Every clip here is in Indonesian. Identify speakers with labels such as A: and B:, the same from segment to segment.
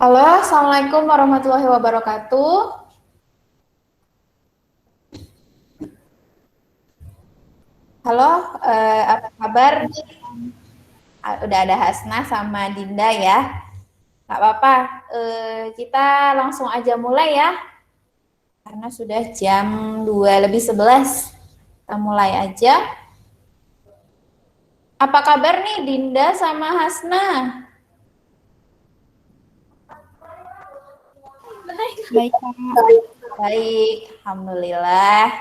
A: Halo, Assalamualaikum warahmatullahi wabarakatuh. Halo, apa kabar nih? Udah ada Hasna sama Dinda ya. Nggak apa-apa, kita langsung aja mulai ya. Karena sudah jam 2:11. Kita mulai aja. Apa kabar nih Dinda sama Hasna?
B: Baik, Kak.
A: Baik, Alhamdulillah.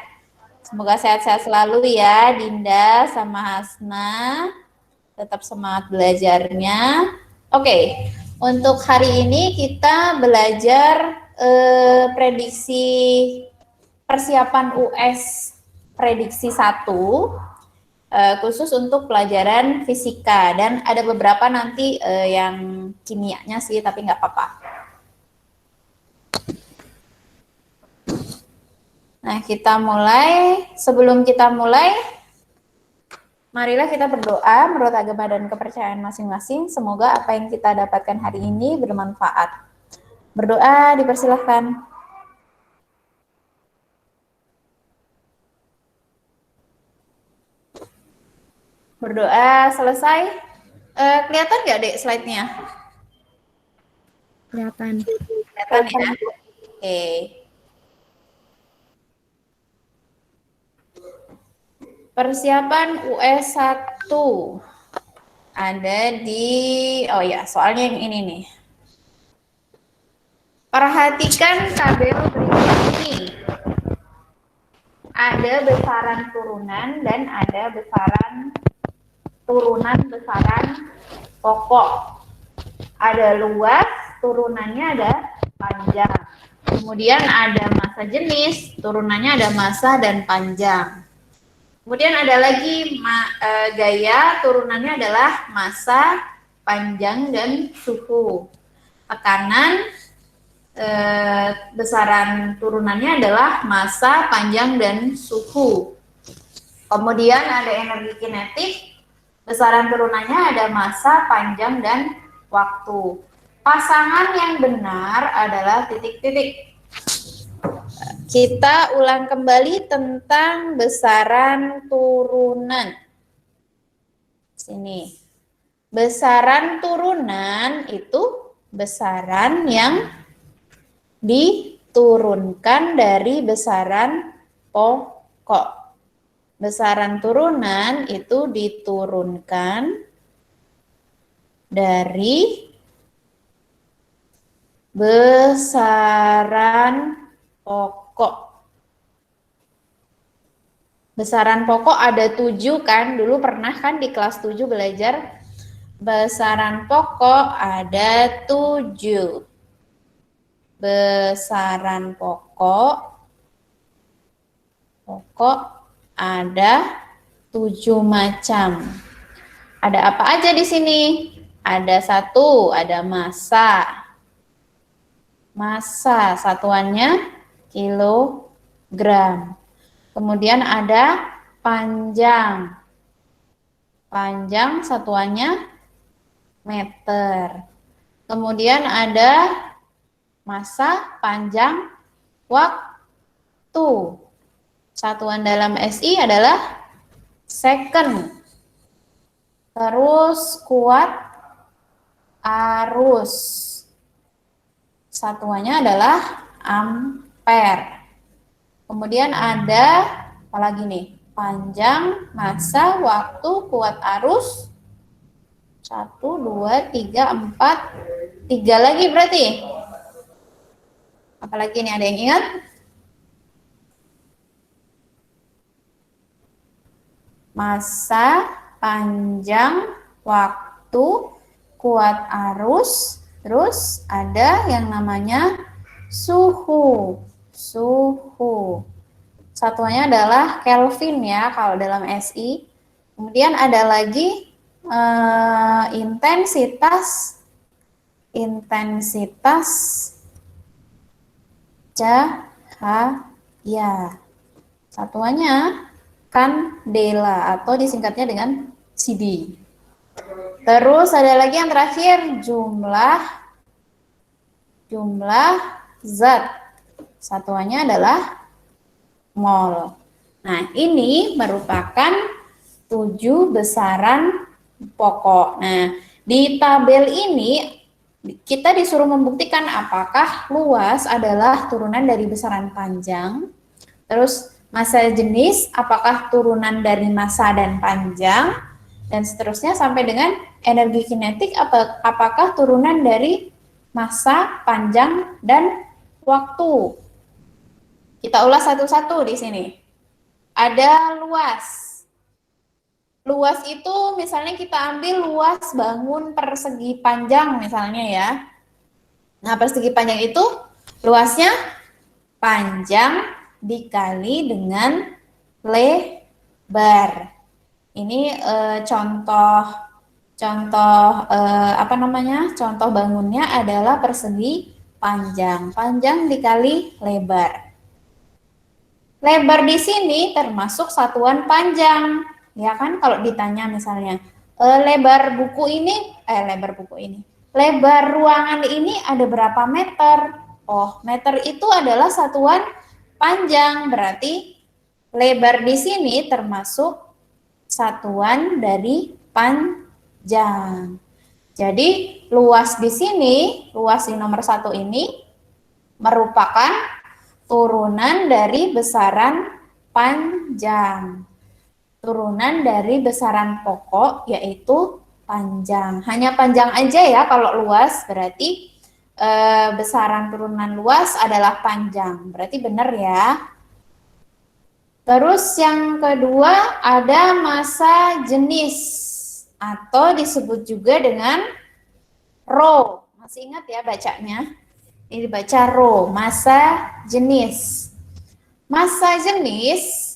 A: Semoga sehat-sehat selalu ya Dinda sama Hasna. Tetap semangat belajarnya. Oke, untuk hari ini kita belajar prediksi persiapan US prediksi 1 khusus untuk pelajaran fisika dan ada beberapa nanti yang kimianya sih tapi nggak apa-apa. Nah, kita mulai. Sebelum kita mulai, marilah kita berdoa menurut agama dan kepercayaan masing-masing. Semoga apa yang kita dapatkan hari ini bermanfaat. Berdoa dipersilahkan. Berdoa selesai. Kelihatan nggak dek slide-nya?
B: Kelihatan.
A: Kelihatan ya? Oke. Persiapan US 1. Ada di, oh ya, soalnya yang ini nih. Perhatikan tabel berikut ini. Ada besaran turunan dan ada besaran pokok. Ada luas, turunannya ada panjang. Kemudian ada massa jenis, turunannya ada massa dan panjang. Kemudian ada lagi gaya, turunannya adalah massa, panjang, dan suhu. Tekanan, besaran turunannya adalah massa, panjang, dan suhu. Kemudian ada energi kinetik, besaran turunannya ada massa, panjang, dan waktu. Pasangan yang benar adalah titik-titik. Kita ulang kembali tentang besaran turunan. Sini. Besaran turunan itu besaran yang diturunkan dari besaran pokok. Besaran turunan itu diturunkan dari besaran pokok. Besaran pokok ada 7 kan, dulu pernah kan di kelas 7 belajar besaran pokok ada 7. Besaran pokok ada 7 macam. Ada apa aja di sini? Ada 1, ada massa. Massa satuannya kilogram. Kemudian ada panjang. Panjang satuannya meter. Kemudian ada massa, panjang, waktu. Satuan dalam SI adalah second. Terus kuat arus. Satuannya adalah ampere. Kemudian ada apa lagi nih? Panjang, massa, waktu, kuat arus. 1, 2, 3, 4. 3 lagi berarti. Apalagi nih, ada yang ingat? Massa, panjang, waktu, kuat arus, terus ada yang namanya suhu. Suhu. Satuannya adalah Kelvin ya kalau dalam SI. Kemudian ada lagi intensitas cahaya. Satuannya kandela atau disingkatnya dengan CD. Terus ada lagi yang terakhir jumlah jumlah zat. Satuannya adalah mol. Nah, ini merupakan 7 besaran pokok. Nah, di tabel ini kita disuruh membuktikan apakah luas adalah turunan dari besaran panjang, terus massa jenis apakah turunan dari massa dan panjang, dan seterusnya sampai dengan energi kinetik apakah turunan dari massa, panjang, dan waktu. Kita ulas satu-satu di sini. Ada luas. Luas itu misalnya kita ambil luas bangun persegi panjang misalnya ya. Nah, persegi panjang itu luasnya panjang dikali dengan lebar. Ini contoh contoh bangunnya adalah persegi panjang. Panjang dikali lebar. Lebar di sini termasuk satuan panjang. Ya kan, kalau ditanya misalnya, lebar ruangan ini ada berapa meter? Oh, meter itu adalah satuan panjang, berarti lebar di sini termasuk satuan dari panjang. Jadi, luas di sini, luas di nomor 1 ini merupakan turunan dari besaran panjang. Turunan dari besaran pokok yaitu panjang. Hanya panjang aja ya kalau luas, berarti besaran turunan luas adalah panjang. Berarti benar ya. Terus yang kedua ada massa jenis atau disebut juga dengan rho. Masih ingat ya bacanya? Ini dibaca rho, massa jenis. Massa jenis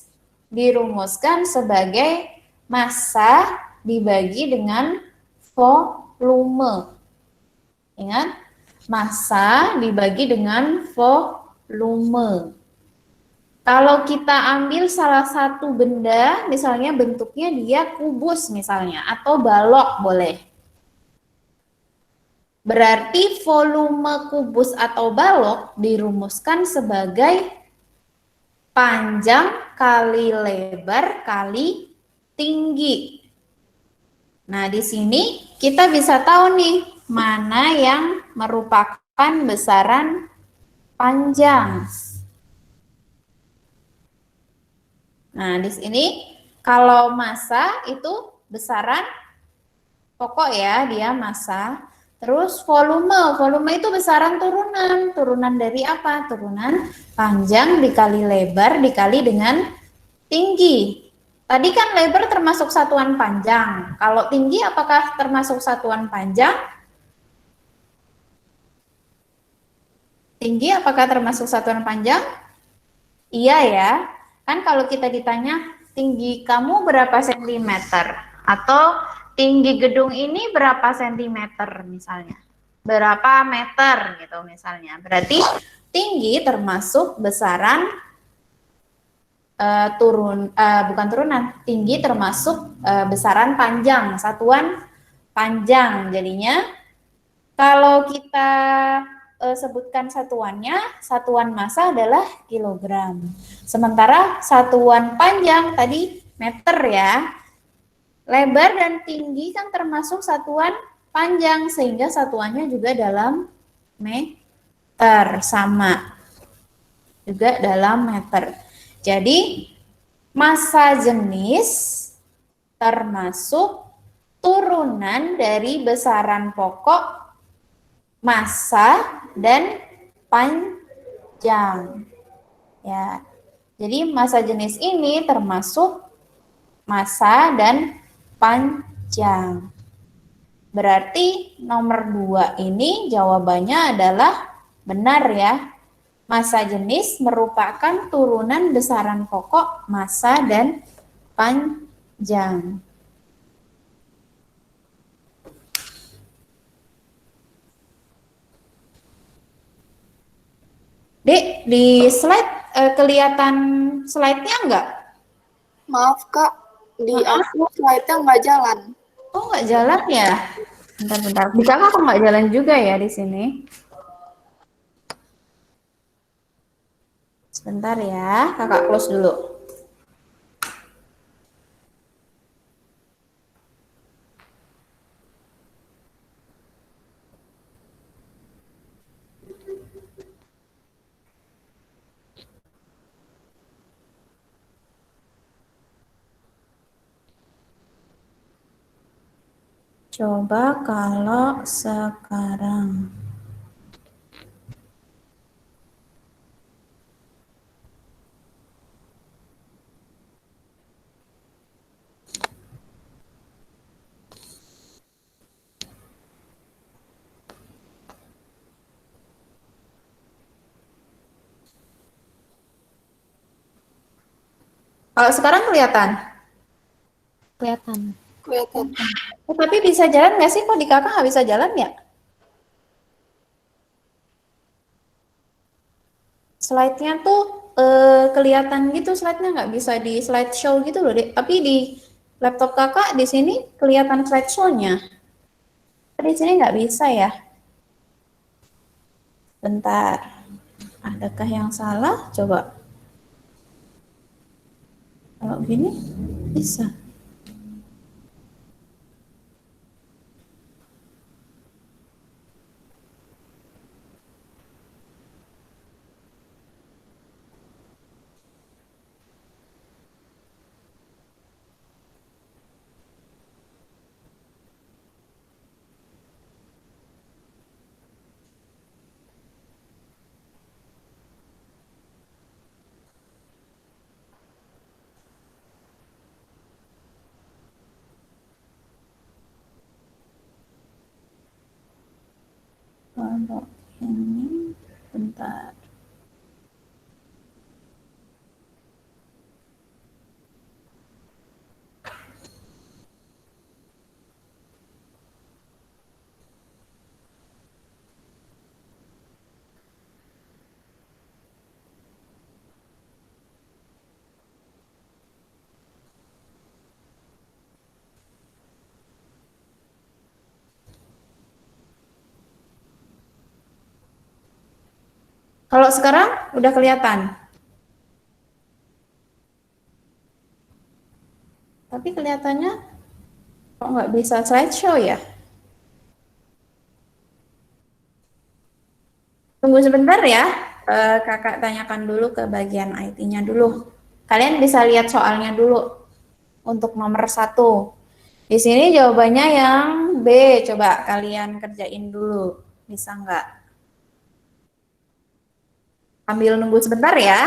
A: dirumuskan sebagai massa dibagi dengan volume. Ingat, massa dibagi dengan volume. Kalau kita ambil salah satu benda, misalnya bentuknya dia kubus misalnya, atau balok boleh. Berarti volume kubus atau balok dirumuskan sebagai panjang kali lebar kali tinggi. Nah, di sini kita bisa tahu nih mana yang merupakan besaran panjang. Nah, di sini kalau massa itu besaran pokok ya, dia massa. Terus volume itu besaran turunan. Turunan dari apa? Turunan panjang dikali lebar dikali dengan tinggi. Tadi kan lebar termasuk satuan panjang. Kalau tinggi apakah termasuk satuan panjang? Tinggi apakah termasuk satuan panjang? Iya ya. Kan kalau kita ditanya tinggi kamu berapa sentimeter? Atau tinggi gedung ini berapa sentimeter misalnya? Berapa meter gitu misalnya. Berarti tinggi termasuk besaran bukan turunan. Tinggi termasuk besaran panjang, satuan panjang. Jadinya kalau kita sebutkan satuannya, satuan massa adalah kilogram. Sementara satuan panjang tadi meter ya. Lebar dan tinggi kan termasuk satuan panjang, sehingga satuannya juga dalam meter, sama. Juga dalam meter. Jadi, massa jenis termasuk turunan dari besaran pokok, massa, dan panjang. Ya. Jadi, massa jenis ini termasuk massa dan panjang. Berarti nomor 2 ini jawabannya adalah benar ya. Massa jenis merupakan turunan besaran pokok, massa, dan panjang. Dek, di slide kelihatan slide-nya enggak?
B: Maaf Kak, di aku slide-nya nggak jalan.
A: Oh, nggak jalan ya? Bentar-bentar. Di kakak kok nggak jalan juga ya di sini? Bentar ya, kakak close dulu. Coba kalau sekarang. Kalau sekarang kelihatan.
C: Kelihatan.
B: Kelihatan.
A: Tapi bisa jalan nggak sih? Kok di kakak nggak bisa jalan ya? Slide-nya tuh kelihatan gitu, slide-nya nggak bisa di slideshow gitu loh, Dek. Tapi di laptop kakak di sini kelihatan slideshow-nya. Di sini nggak bisa ya? Bentar. Adakah yang salah? Coba. Kalau gini bisa. Kalau ini, bentar. Kalau sekarang udah kelihatan. Tapi kelihatannya kok nggak bisa slideshow ya? Tunggu sebentar ya. Kakak tanyakan dulu ke bagian IT-nya dulu. Kalian bisa lihat soalnya dulu untuk nomor 1. Di sini jawabannya yang B. Coba kalian kerjain dulu. Bisa nggak? Ambil nunggu sebentar ya.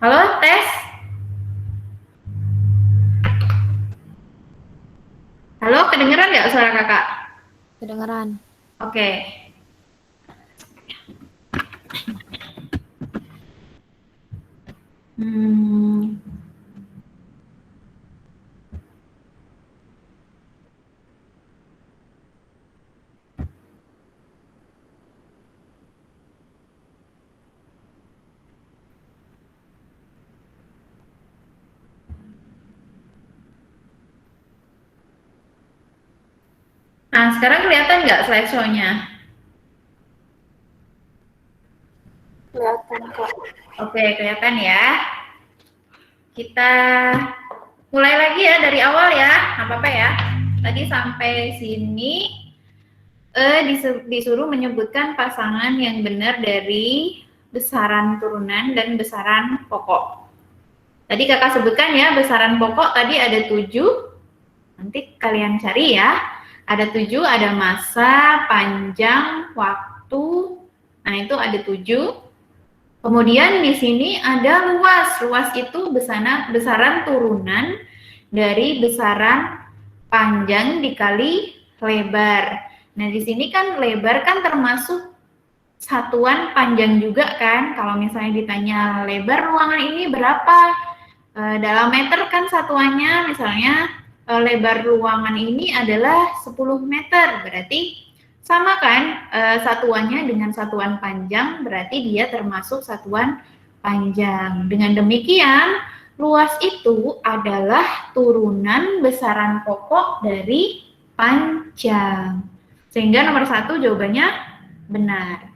A: Halo, tes. Halo, kedengeran nggak suara kakak?
C: Kedengeran.
A: Oke. Hmm. Nah, sekarang kelihatan nggak slideshow-nya?
B: Kelihatan, Kak.
A: Oke, kelihatan ya. Kita mulai lagi ya dari awal ya, nggak apa-apa ya. Tadi sampai sini disuruh menyebutkan pasangan yang benar dari besaran turunan dan besaran pokok. Tadi kakak sebutkan ya, besaran pokok tadi ada 7. Nanti kalian cari ya. Ada 7, ada masa, panjang, waktu. Nah, itu ada 7. Kemudian di sini ada luas. Luas itu besaran turunan dari besaran panjang dikali lebar. Nah, di sini kan lebar kan termasuk satuan panjang juga kan. Kalau misalnya ditanya lebar ruangan ini berapa? Dalam meter kan satuannya, misalnya lebar ruangan ini adalah 10 meter. Berarti sama kan satuannya dengan satuan panjang, berarti dia termasuk satuan panjang. Dengan demikian, luas itu adalah turunan besaran pokok dari panjang. Sehingga nomor 1 jawabannya benar.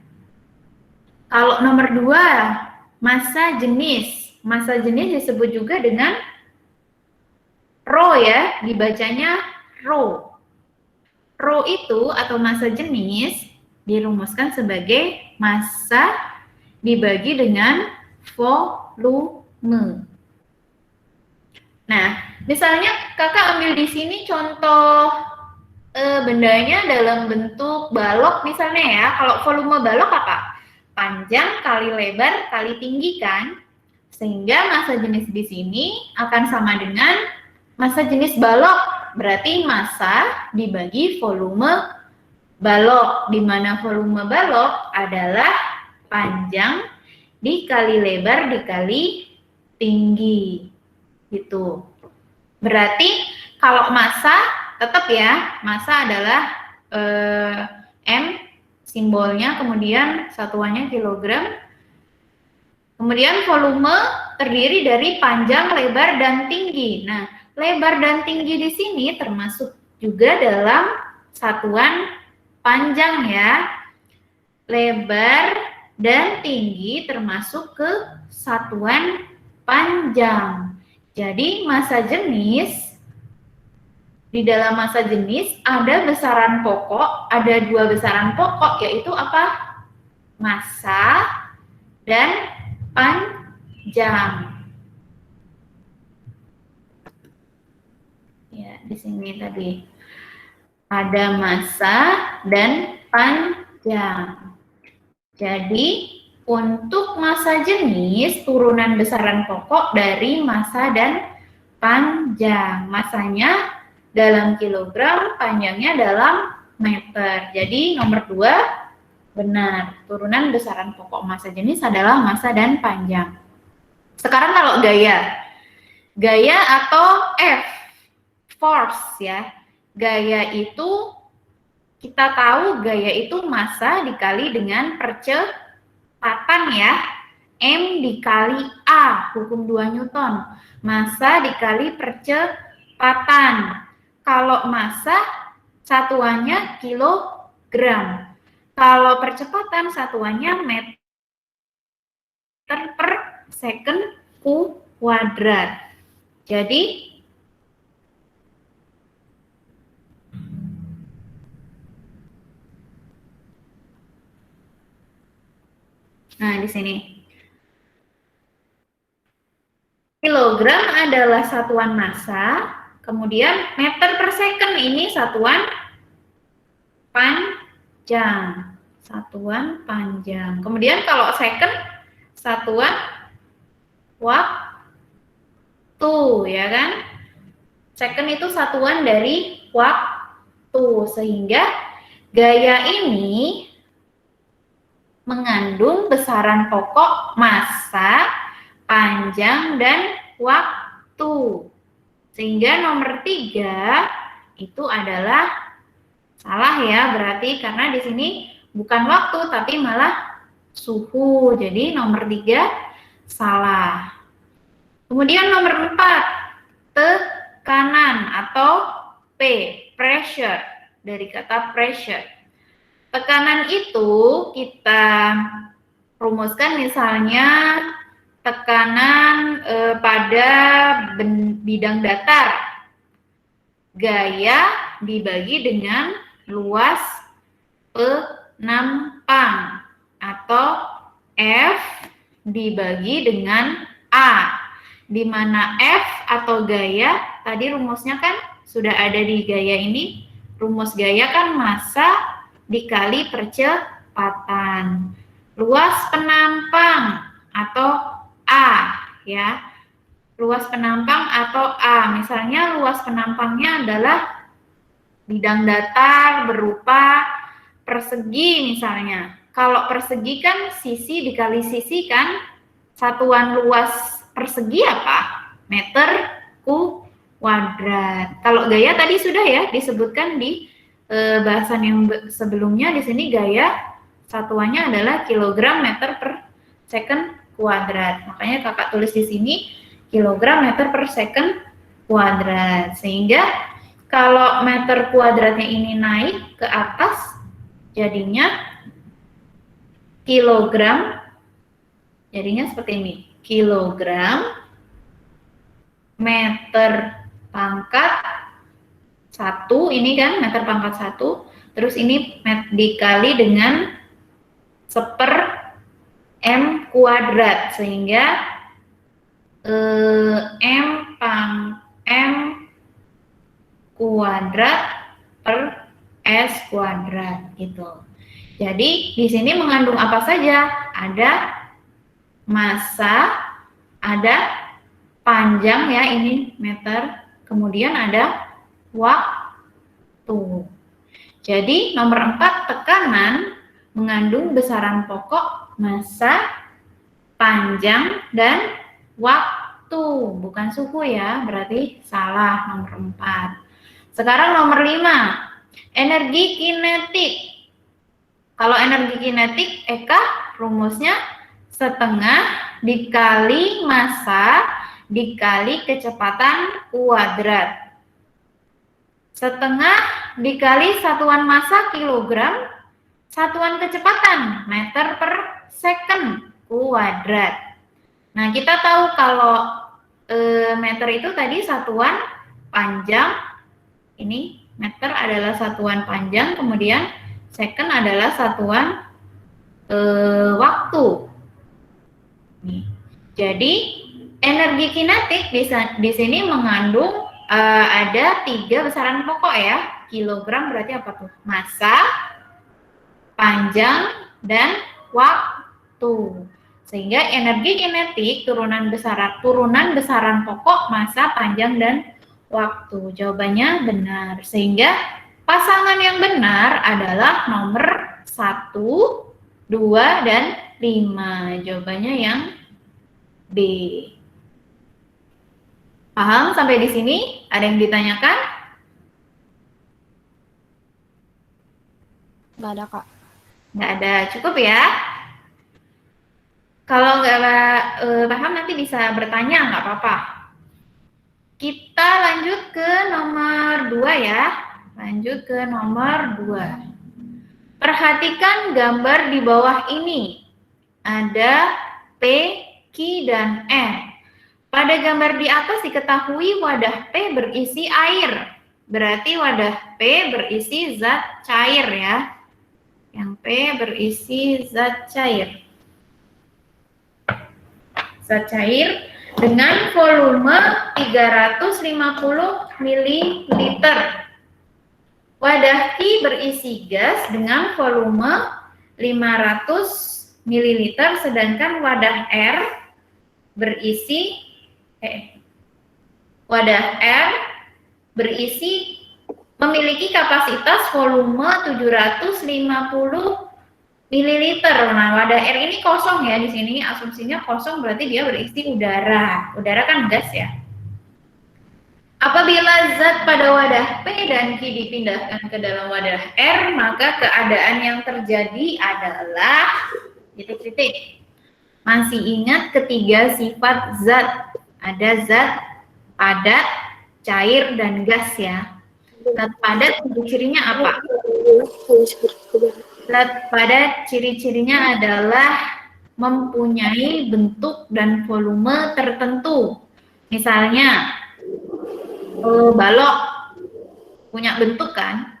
A: Kalau nomor 2, massa jenis. Massa jenis disebut juga dengan rho ya, dibacanya rho. Rho itu atau massa jenis dirumuskan sebagai massa dibagi dengan volume. Nah, misalnya kakak ambil di sini contoh bendanya dalam bentuk balok misalnya ya. Kalau volume balok apa? Panjang kali lebar kali tinggi kan? Sehingga massa jenis di sini akan sama dengan massa jenis balok. Berarti massa dibagi volume balok, di mana volume balok adalah panjang dikali lebar dikali tinggi. Gitu. Berarti kalau massa tetap ya, massa adalah M simbolnya, kemudian satuannya kilogram. Kemudian volume terdiri dari panjang, lebar, dan tinggi. Nah, lebar dan tinggi di sini termasuk juga dalam satuan panjang ya. Lebar dan tinggi termasuk ke satuan panjang. Jadi massa jenis, di dalam massa jenis ada besaran pokok, ada 2 besaran pokok, yaitu apa? Massa dan panjang. Ya, di sini tadi ada massa dan panjang. Jadi, untuk massa jenis turunan besaran pokok dari massa dan panjang. Massanya dalam kilogram, panjangnya dalam meter. Jadi, nomor 2 benar, turunan besaran pokok massa jenis adalah massa dan panjang. Sekarang kalau gaya. Gaya atau F, force ya. Gaya itu, kita tahu gaya itu massa dikali dengan percepatan ya. M dikali A, hukum 2 Newton. Massa dikali percepatan. Kalau massa, satuannya kilogram. Kalau percepatan satuannya meter per second kuadrat. Jadi nah di sini kilogram adalah satuan massa, kemudian meter per second ini satuan panjang. Satuan panjang. Kemudian kalau second, satuan waktu, ya kan? Second itu satuan dari waktu, sehingga gaya ini mengandung besaran pokok, massa, panjang, dan waktu. Sehingga nomor 3 itu adalah salah ya, berarti karena di sini bukan waktu tapi malah suhu. Jadi nomor 3 salah. Kemudian nomor 4, tekanan atau P, pressure, dari kata pressure. Tekanan itu kita rumuskan misalnya tekanan pada bidang datar. Gaya dibagi dengan luas penampang atau F dibagi dengan A. Di mana F atau gaya tadi rumusnya kan sudah ada di gaya ini. Rumus gaya kan massa dikali percepatan. Luas penampang atau A, ya. Luas penampang atau A. Misalnya luas penampangnya adalah bidang datar berupa persegi misalnya. Kalau persegi kan sisi dikali sisi kan, satuan luas persegi apa? Meter kuadrat. Kalau gaya tadi sudah ya disebutkan di bahasan yang sebelumnya. Di sini gaya satuannya adalah kilogram meter per second kuadrat. Makanya kakak tulis di sini kilogram meter per second kuadrat. Sehingga kalau meter kuadratnya ini naik ke atas, jadinya kilogram, jadinya seperti ini. Kilogram meter pangkat 1, ini kan meter pangkat 1, terus ini dikali dengan 1/m kuadrat, sehingga m kuadrat per s kuadrat gitu. Jadi di sini mengandung apa saja? Ada massa, ada panjang ya, ini meter, kemudian ada waktu. Jadi nomor 4, tekanan mengandung besaran pokok, massa, panjang, dan waktu. Bukan suhu ya, berarti salah nomor 4. Sekarang nomor 5, energi kinetik. Kalau energi kinetik, Eka rumusnya setengah dikali massa dikali kecepatan kuadrat. Setengah dikali satuan massa kilogram, satuan kecepatan meter per second kuadrat. Nah, kita tahu kalau meter itu tadi satuan panjang, ini meter adalah satuan panjang, kemudian second adalah satuan waktu. Nih. Jadi energi kinetik di sini mengandung ada 3 besaran pokok ya. Kilogram berarti apa tuh? Massa, panjang, dan waktu. Sehingga energi kinetik turunan besaran pokok, massa, panjang, dan waktu. Jawabannya benar. Sehingga pasangan yang benar adalah nomor 1, 2, dan 5. Jawabannya yang B. Paham sampai di sini? Ada yang ditanyakan?
C: Nggak ada, Kak.
A: Nggak ada, cukup ya. Kalau nggak paham nanti bisa bertanya, nggak apa-apa. Kita lanjut ke nomor 2 ya. Lanjut ke nomor 2. Perhatikan gambar di bawah ini. Ada P, Q, dan N. Pada gambar di atas diketahui wadah P berisi air. Berarti wadah P berisi zat cair ya. Yang P berisi zat cair. Zat cair dengan volume 350 ml. Wadah Q berisi gas dengan volume 500 ml, sedangkan wadah R berisi wadah R berisi memiliki kapasitas volume 750 mililiter. Nah, wadah R ini kosong ya, di sini asumsinya kosong berarti dia berisi udara. Udara kan gas ya. Apabila zat pada wadah P dan Q dipindahkan ke dalam wadah R, maka keadaan yang terjadi adalah titik-titik. Masih ingat ketiga sifat zat. Ada zat padat, cair, dan gas ya. Zat padat ciri-cirinya apa? Zat padat ciri-cirinya adalah mempunyai bentuk dan volume tertentu. Misalnya, balok punya bentuk kan,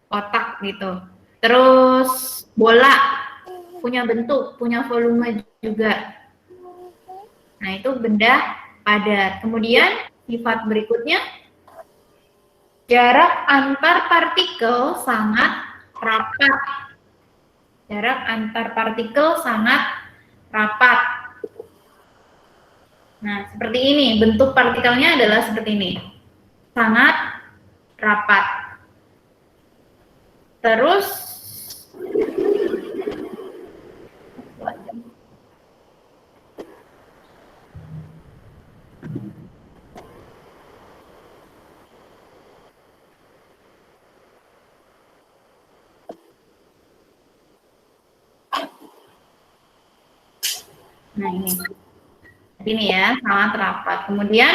A: kotak gitu. Terus bola punya bentuk, punya volume juga. Nah, itu benda padat. Kemudian sifat berikutnya, jarak antar partikel sangat rapat. Jarak antar partikel sangat rapat. Nah, seperti ini. Bentuk partikelnya adalah seperti ini. Sangat rapat. Terus nah ini ya, sangat rapat. Kemudian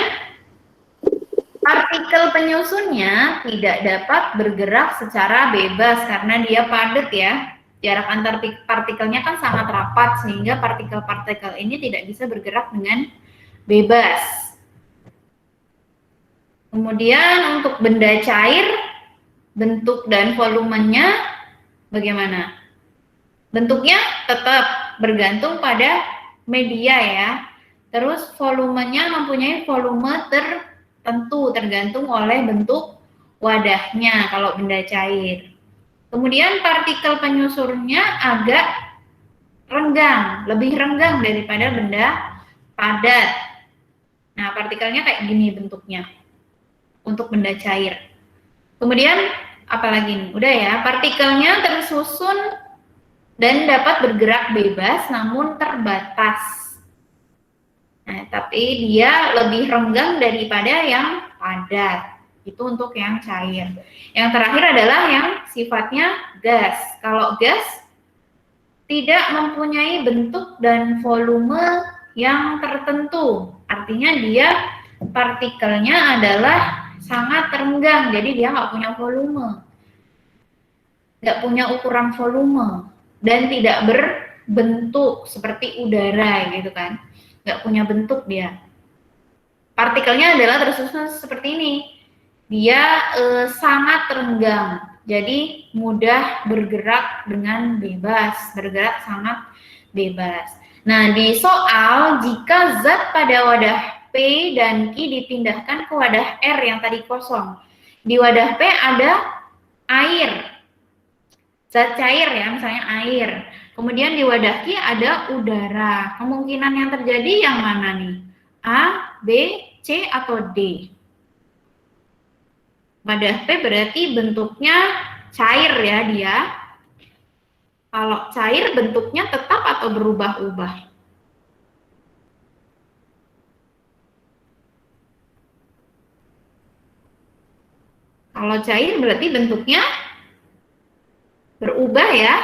A: partikel penyusunnya tidak dapat bergerak secara bebas karena dia padat ya. Jarak antar partikelnya kan sangat rapat sehingga partikel-partikel ini tidak bisa bergerak dengan bebas. Kemudian untuk benda cair, bentuk dan volumenya bagaimana? Bentuknya tetap bergantung pada media ya. Terus volumenya mempunyai volume tertentu tergantung oleh bentuk wadahnya kalau benda cair. Kemudian partikel penyusurnya agak renggang, lebih renggang daripada benda padat. Nah, partikelnya kayak gini bentuknya untuk benda cair. Kemudian apalagi nih? Udah ya, partikelnya tersusun dan dapat bergerak bebas namun terbatas. Nah, tapi dia lebih renggang daripada yang padat. Itu untuk yang cair. Yang terakhir adalah yang sifatnya gas. Kalau gas tidak mempunyai bentuk dan volume yang tertentu. Artinya dia partikelnya adalah sangat renggang. Jadi dia nggak punya volume. Nggak punya ukuran volume. Dan tidak berbentuk seperti udara gitu kan. Nggak punya bentuk dia. Partikelnya adalah tersusun seperti ini. Dia sangat renggang, jadi mudah bergerak dengan bebas, bergerak sangat bebas. Nah, di soal jika zat pada wadah P dan Q dipindahkan ke wadah R yang tadi kosong, di wadah P ada air, zat cair ya, misalnya air. Kemudian di wadah Q ada udara. Kemungkinan yang terjadi yang mana nih? A, B, C, atau D? Wadah P berarti bentuknya cair ya dia. Kalau cair bentuknya tetap atau berubah-ubah? Kalau cair berarti bentuknya berubah ya.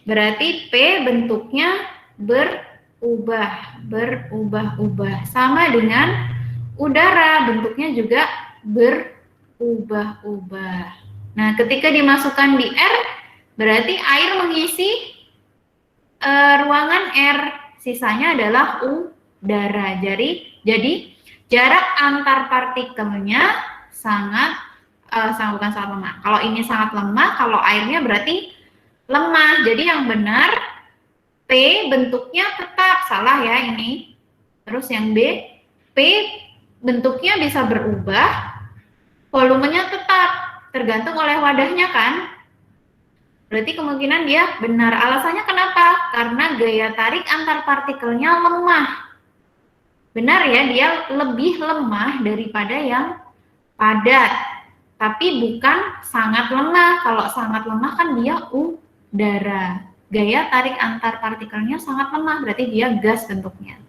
A: Berarti P bentuknya berubah-ubah. Sama dengan udara, bentuknya juga berubah-ubah. Nah, ketika dimasukkan di R, berarti air mengisi ruangan R. Sisanya adalah udara. Jadi jarak antar partikelnya bukan sangat lemah. Kalau ini sangat lemah, kalau airnya berarti lemah. Jadi yang benar P bentuknya tetap, salah ya ini. Terus yang B, P bentuknya bisa berubah, volumenya tetap, tergantung oleh wadahnya kan. Berarti kemungkinan dia benar. Alasannya kenapa? Karena gaya tarik antar partikelnya lemah. Benar ya, dia lebih lemah daripada yang padat. Tapi bukan sangat lemah. Kalau sangat lemah kan dia udara. Gaya tarik antar partikelnya sangat lemah, berarti dia gas bentuknya.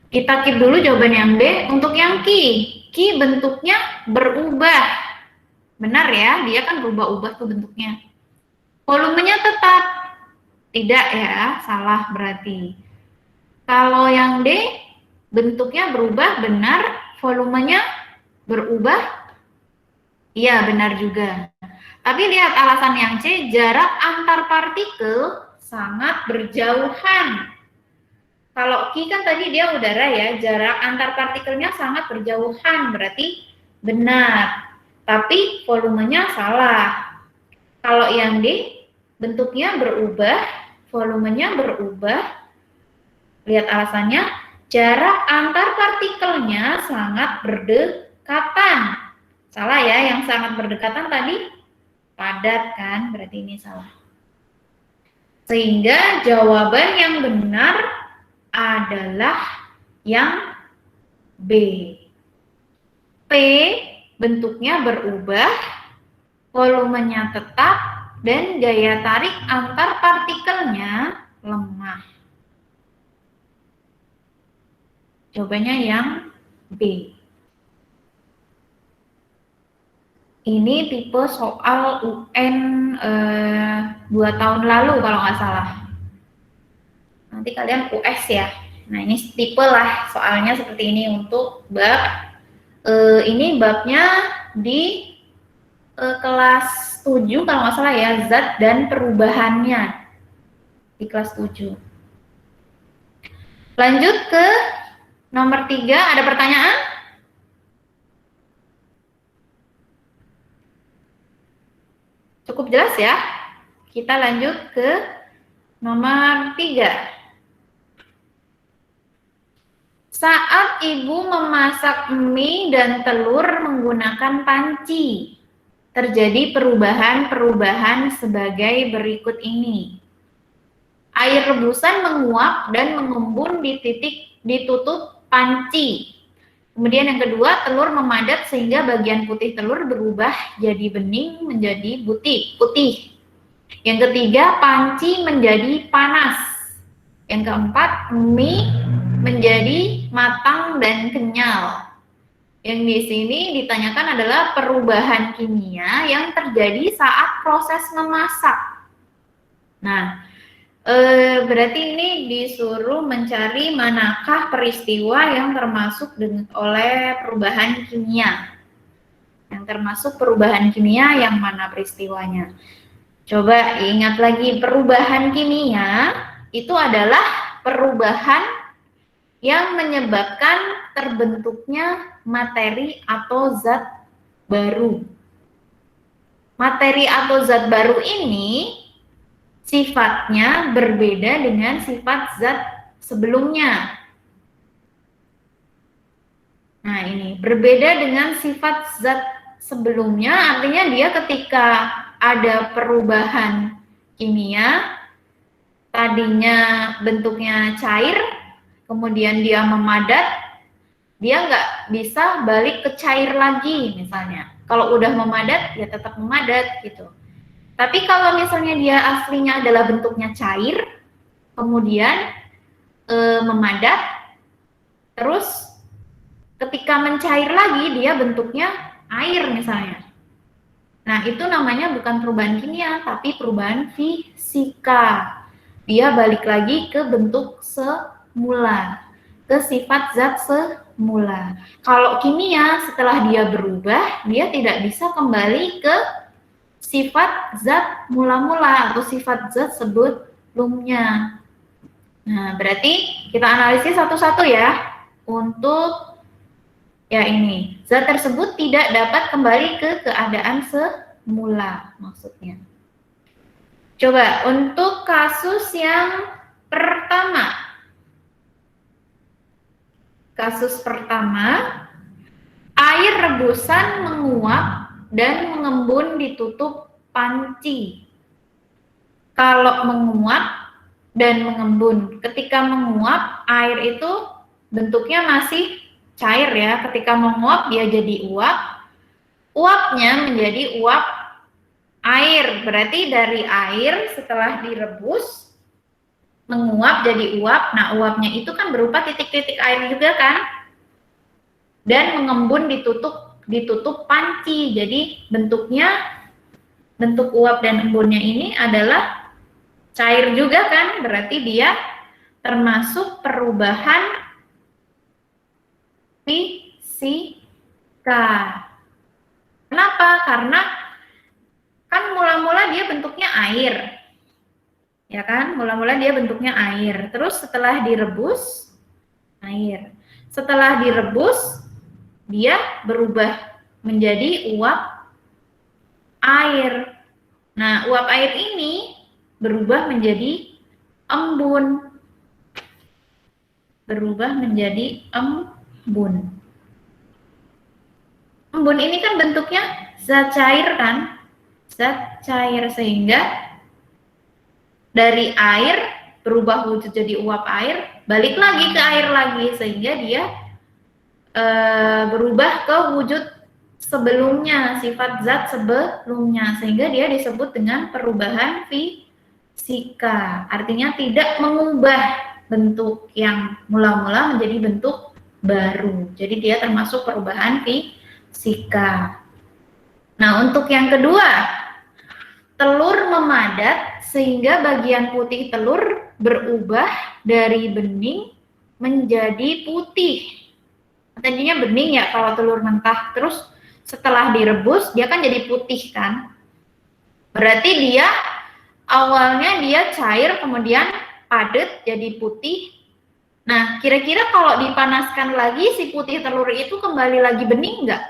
A: Kita keep dulu jawaban yang B. Untuk yang Ki bentuknya berubah. Benar ya, dia kan berubah-ubah tuh bentuknya. Volumenya tetap. Tidak ya, salah berarti. Kalau yang D, bentuknya berubah, benar. Volumenya berubah, iya benar juga. Tapi lihat alasan yang C, jarak antar partikel sangat berjauhan. Kalau Ki kan tadi dia udara ya, jarak antar partikelnya sangat berjauhan, berarti benar. Tapi volumenya salah. Kalau yang D, bentuknya berubah, volumenya berubah. Lihat alasannya, jarak antar partikelnya sangat berdekatan. Salah ya, yang sangat berdekatan tadi padat kan, berarti ini salah. Sehingga jawaban yang benar adalah yang B. P bentuknya berubah, volumenya tetap, dan gaya tarik antar partikelnya lemah. Jawabannya yang B. Ini tipe soal UN 2 tahun lalu kalau nggak salah. Nanti kalian US ya. Nah ini tipe lah soalnya seperti ini untuk bab. Ini babnya di kelas 7 kalau nggak salah ya, zat dan perubahannya. Di kelas 7. Lanjut ke nomor 3, ada pertanyaan? Cukup jelas ya? Kita lanjut ke nomor 3. Saat ibu memasak mie dan telur menggunakan panci, terjadi perubahan-perubahan sebagai berikut ini. Air rebusan menguap dan mengembun di tutup panci. Kemudian yang kedua, telur memadat sehingga bagian putih telur berubah jadi bening menjadi putih. Yang ketiga, panci menjadi panas. Yang keempat, mie menjadi matang dan kenyal. Yang di sini ditanyakan adalah perubahan kimia yang terjadi saat proses memasak. Nah, berarti ini disuruh mencari manakah peristiwa yang termasuk oleh perubahan kimia. Yang termasuk perubahan kimia yang mana peristiwanya? Coba ingat lagi, perubahan kimia itu adalah perubahan yang menyebabkan terbentuknya materi atau zat baru. Materi atau zat baru ini sifatnya berbeda dengan sifat zat sebelumnya. Nah ini, berbeda dengan sifat zat sebelumnya artinya dia ketika ada perubahan kimia, tadinya bentuknya cair, kemudian dia memadat, dia nggak bisa balik ke cair lagi misalnya. Kalau udah memadat, ya tetap memadat gitu. Tapi kalau misalnya dia aslinya adalah bentuknya cair, kemudian memadat, terus ketika mencair lagi dia bentuknya air misalnya. Nah itu namanya bukan perubahan kimia, tapi perubahan fisika. Dia balik lagi ke bentuk semula, ke sifat zat semula. Kalau kimia setelah dia berubah, dia tidak bisa kembali ke sifat zat mula-mula atau sifat zat sebelumnya. Nah, berarti kita analisis satu-satu ya. Untuk ya ini, zat tersebut tidak dapat kembali ke keadaan semula maksudnya. Coba untuk kasus yang pertama. Kasus pertama, air rebusan menguap dan mengembun di tutup panci. Kalau menguap dan mengembun, ketika menguap air itu bentuknya masih cair ya. Ketika menguap dia jadi uap. Uapnya menjadi uap air. Berarti dari air setelah direbus menguap jadi uap. Nah, uapnya itu kan berupa titik-titik air juga kan? Dan mengembun ditutup panci. Jadi bentuk uap dan embunnya ini adalah cair juga kan? Berarti dia termasuk perubahan fisika. Kenapa? Karena kan mula-mula dia bentuknya air. Ya kan? Mula-mula dia bentuknya air. Terus setelah direbus air. Setelah direbus dia berubah menjadi uap air. Nah, uap air ini berubah menjadi embun. Berubah menjadi embun. Embun ini kan bentuknya zat cair kan? Zat cair, sehingga dari air berubah wujud jadi uap air, balik lagi ke air lagi, sehingga dia berubah ke wujud sebelumnya, sifat zat sebelumnya, sehingga dia disebut dengan perubahan fisika. Artinya tidak mengubah bentuk yang mula-mula menjadi bentuk baru. Jadi dia termasuk perubahan fisika. Nah, untuk yang kedua, telur memadat sehingga bagian putih telur berubah dari bening menjadi putih. Tadinya bening ya kalau telur mentah, terus setelah direbus dia kan jadi putih kan. Berarti dia awalnya dia cair, kemudian padat jadi putih. Nah, kira-kira kalau dipanaskan lagi si putih telur itu kembali lagi bening enggak?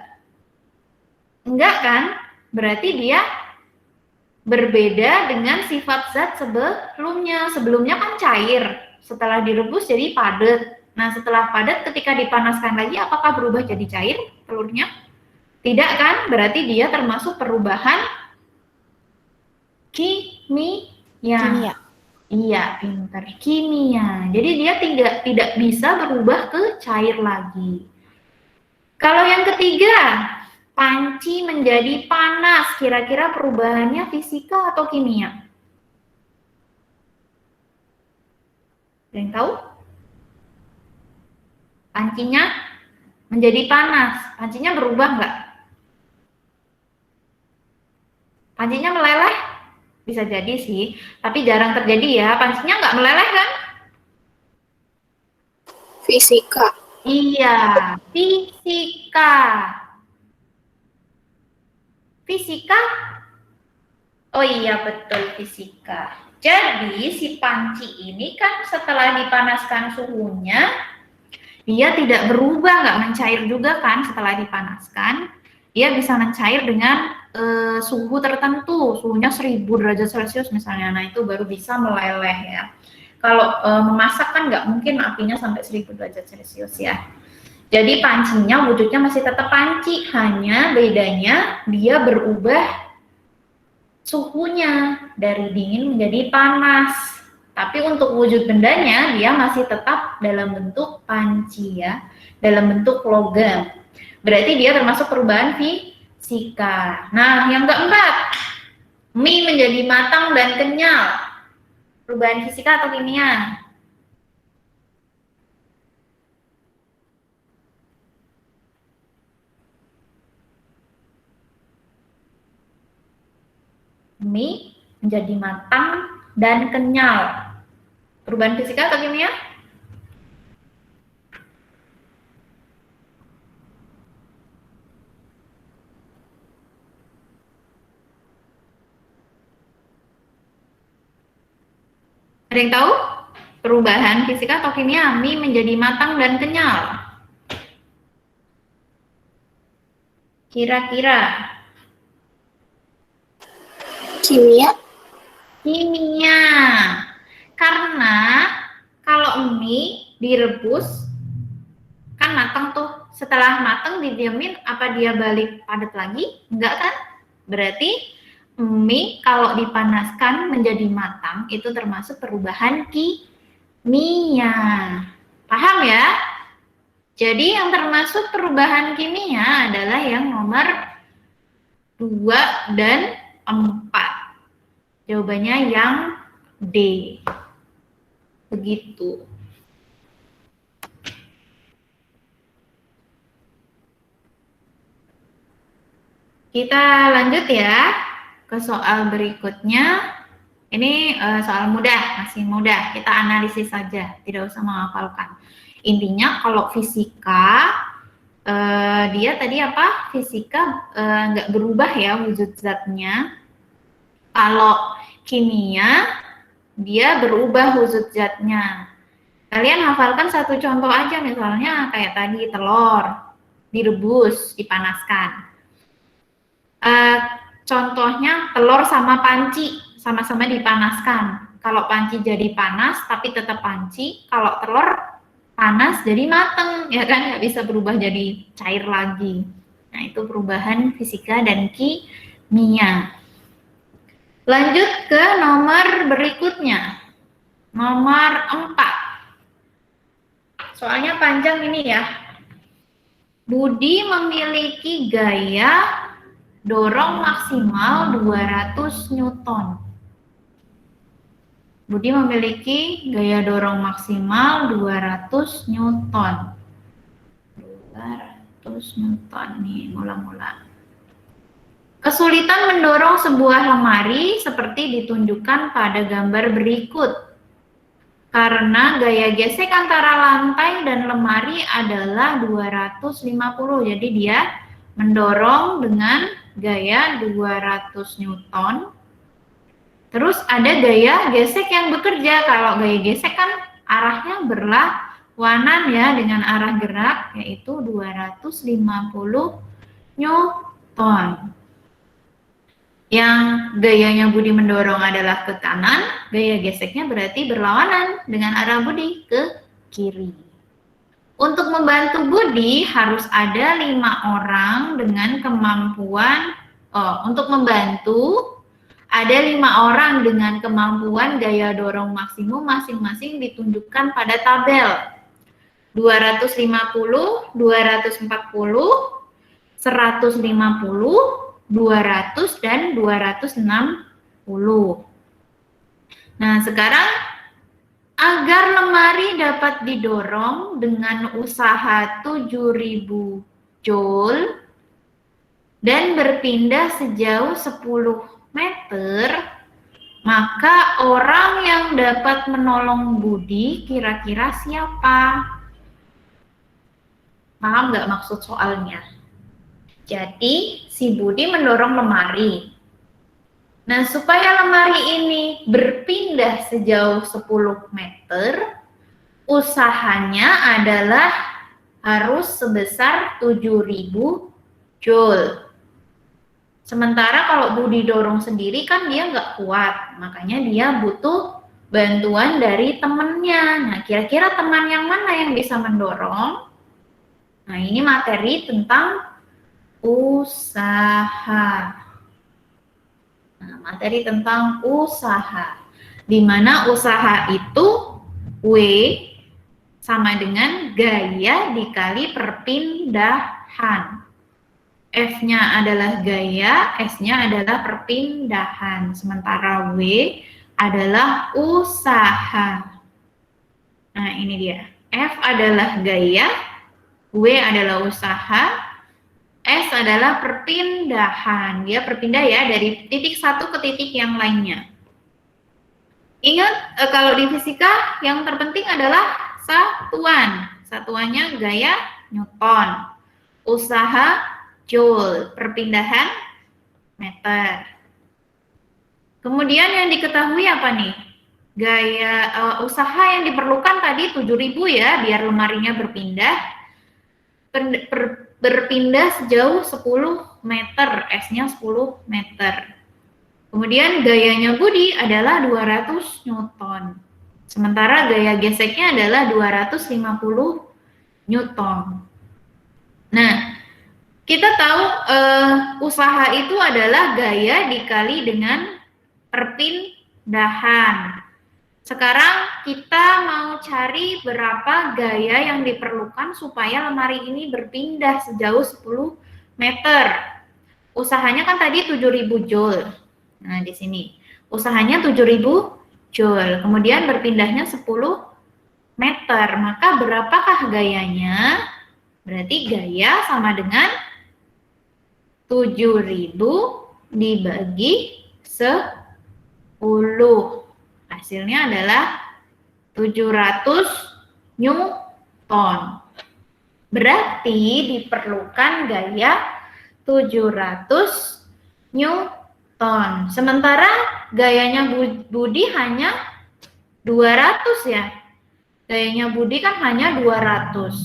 A: Enggak kan? Berarti dia berbeda dengan sifat zat sebelumnya. Sebelumnya kan cair, setelah direbus jadi padat. Nah, setelah padat ketika dipanaskan lagi apakah berubah jadi cair telurnya? Tidak kan? Berarti dia termasuk perubahan kimia. Iya, pintar. Kimia. Jadi dia tidak bisa berubah ke cair lagi. Kalau yang ketiga, panci menjadi panas. Kira-kira perubahannya fisika atau kimia? Ada yang tahu? Pancinya menjadi panas. Pancinya berubah nggak? Pancinya meleleh? Bisa jadi sih, tapi jarang terjadi ya. Pancinya nggak meleleh kan?
B: Fisika.
A: Iya, fisika. Fisika? Oh iya, betul, fisika. Jadi si panci ini kan setelah dipanaskan suhunya, dia tidak berubah, nggak mencair juga kan setelah dipanaskan. Dia bisa mencair dengan suhu tertentu, suhunya 1000 derajat Celcius misalnya. Nah, itu baru bisa meleleh ya. Kalau memasak kan nggak mungkin apinya sampai 1000 derajat Celcius ya. Jadi pancinya wujudnya masih tetap panci, hanya bedanya dia berubah suhunya dari dingin menjadi panas. Tapi untuk wujud bendanya dia masih tetap dalam bentuk panci ya, dalam bentuk logam. Berarti dia termasuk perubahan fisika. Nah, yang keempat, mie menjadi matang dan kenyal. Perubahan fisika atau kimia? Mie menjadi matang dan kenyal. Perubahan fisika atau kimia? Ada yang tahu? Perubahan fisika atau kimia? Mie menjadi matang dan kenyal. Kira-kira?
B: Kimia.
A: Kimia. Karena kalau mie direbus kan matang tuh. Setelah matang didiemin, apa dia balik padat lagi? Enggak kan? Berarti mie kalau dipanaskan menjadi matang itu termasuk perubahan kimia. Paham ya? Jadi yang termasuk perubahan kimia adalah yang nomor 2 dan 4. Jawabannya yang D. Begitu. Kita lanjut ya ke soal berikutnya. Ini soal mudah, masih mudah. Kita analisis saja, tidak usah menghafalkan. Intinya kalau fisika, dia tadi apa? Fisika nggak berubah ya wujud zatnya. Kalau kimia, dia berubah wujud zatnya. Kalian hafalkan satu contoh aja, misalnya kayak tadi telur direbus, dipanaskan. Contohnya telur sama panci sama-sama dipanaskan. Kalau panci jadi panas tapi tetap panci, kalau telur panas jadi mateng, ya kan, nggak bisa berubah jadi cair lagi. Nah, itu perubahan fisika dan kimia. Lanjut ke nomor berikutnya. Nomor 4. Soalnya panjang ini ya. Budi memiliki gaya dorong maksimal 200 Newton. Budi memiliki gaya dorong maksimal 200 Newton. 200 Newton nih, mula-mula. Kesulitan mendorong sebuah lemari seperti ditunjukkan pada gambar berikut. Karena gaya gesek antara lantai dan lemari adalah 250. Jadi dia mendorong dengan gaya 200 Newton. Terus ada gaya gesek yang bekerja. Kalau gaya gesek kan arahnya berlawanan ya dengan arah gerak, yaitu 250 Newton. Yang gayanya Budi mendorong adalah ke kanan, gaya geseknya berarti berlawanan dengan arah Budi ke kiri. Untuk membantu Budi harus ada 5 orang dengan kemampuan, untuk membantu ada 5 orang dengan kemampuan gaya dorong maksimum masing-masing ditunjukkan pada tabel. 250, 240, 150, 200, dan 260. Nah, sekarang agar lemari dapat didorong dengan usaha 7.000 Joule dan berpindah sejauh 10 meter, maka orang yang dapat menolong Budi kira-kira siapa? Paham nggak maksud soalnya? Jadi si Budi mendorong lemari. Nah, supaya lemari ini berpindah sejauh 10 meter, usahanya adalah harus sebesar 7.000 Joule. Sementara kalau Budi dorong sendiri kan dia nggak kuat, makanya dia butuh bantuan dari temannya. Nah, kira-kira teman yang mana yang bisa mendorong? Nah, ini materi tentang usaha. Nah, materi tentang usaha. Di mana usaha itu W sama dengan gaya dikali perpindahan. F-nya adalah gaya, S-nya adalah perpindahan. Sementara W adalah usaha. Nah, ini dia. F adalah gaya, W adalah usaha, S adalah perpindahan. Dia berpindah ya dari titik satu ke titik yang lainnya. Ingat, kalau di fisika yang terpenting adalah satuan. Satuannya gaya Newton. Usaha Joule, perpindahan meter. Kemudian yang diketahui apa nih? Gaya usaha yang diperlukan tadi 7.000 ya, biar lemarinya berpindah. Berpindah sejauh 10 meter, S-nya 10 meter. Kemudian gayanya Budi adalah 200 Newton. Sementara gaya geseknya adalah 250 Newton. Nah, kita tahu usaha itu adalah gaya dikali dengan perpindahan. Sekarang kita mau cari berapa gaya yang diperlukan supaya lemari ini berpindah sejauh 10 meter. Usahanya kan tadi 7.000 joule. Nah, di sini usahanya 7.000 joule. Kemudian berpindahnya 10 meter. Maka berapakah gayanya? Berarti gaya sama dengan 7.000 dibagi 10. Hasilnya adalah 700 Newton. Berarti diperlukan gaya 700 Newton. Sementara gayanya Budi hanya 200 ya. Gayanya Budi kan hanya 200.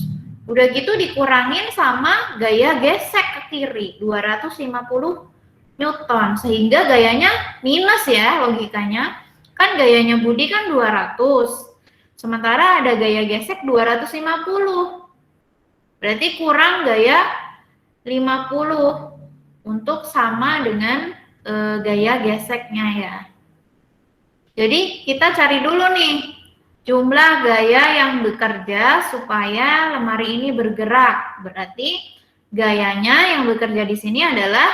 A: Udah gitu dikurangin sama gaya gesek ke kiri, 250 Newton. Sehingga gayanya minus ya logikanya. Kan gayanya Budi kan 200. Sementara ada gaya gesek 250. Berarti kurang gaya 50 untuk sama dengan gaya geseknya ya. Jadi kita cari dulu nih jumlah gaya yang bekerja supaya lemari ini bergerak. Berarti gayanya yang bekerja di sini adalah